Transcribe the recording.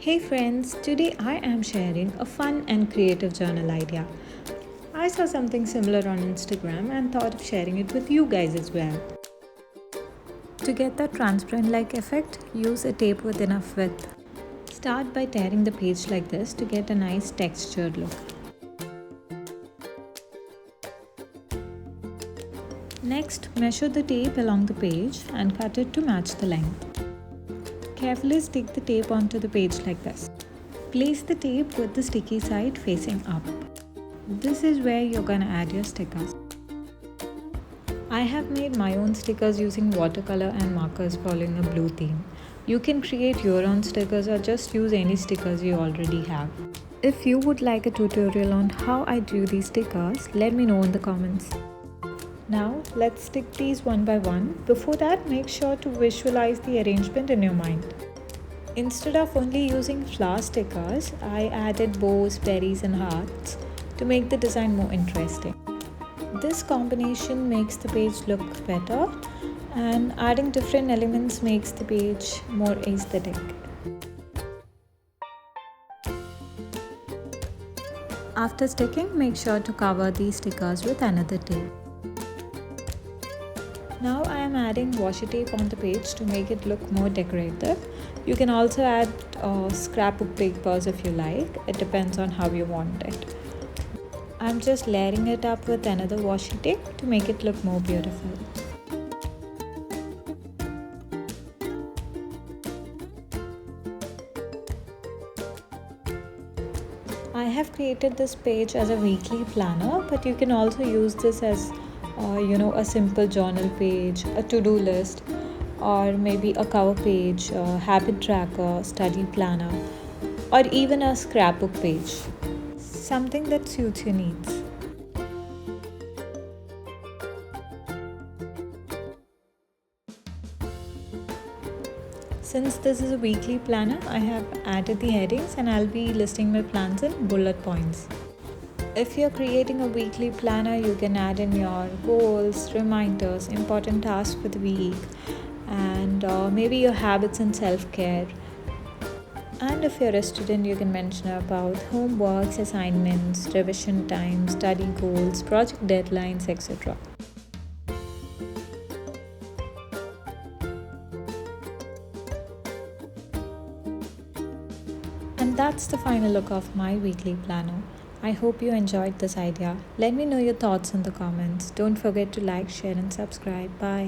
Hey friends, today I am sharing a fun and creative journal idea. I saw something similar on Instagram and thought of sharing it with you guys as well. To get that transparent like effect, use a tape with enough width. Start by tearing the page like this to get a nice textured look. Next, measure the tape along the page and cut it to match the length. Carefully stick the tape onto the page like this. Place the tape with the sticky side facing up. This is where you're gonna add your stickers. I have made my own stickers using watercolor and markers following a blue theme. You can create your own stickers or just use any stickers you already have. If you would like a tutorial on how I do these stickers, let me know in the comments. Now let's stick these one by one. Before that, make sure to visualize the arrangement in your mind. Instead of only using flower stickers, I added bows, berries and hearts to make the design more interesting. This combination makes the page look better, and adding different elements makes the page more aesthetic. After sticking, make sure to cover these stickers with another tape. Now I am adding washi tape on the page to make it look more decorative. You can also add scrapbook papers if you like. It depends on how you want it. I'm just layering it up with another washi tape to make it look more beautiful. I have created this page as a weekly planner, but you can also use this as a simple journal page, a to-do list, or maybe a cover page, a habit tracker, study planner, or even a scrapbook page. Something that suits your needs. Since this is a weekly planner, I have added the headings and I'll be listing my plans in bullet points. If you're creating a weekly planner, you can add in your goals, reminders, important tasks for the week, and maybe your habits and self-care. And if you're a student, you can mention about homeworks, assignments, revision time, study goals, project deadlines, etc. And that's the final look of my weekly planner. I hope you enjoyed this idea. Let me know your thoughts in the comments. Don't forget to like, share and subscribe. Bye.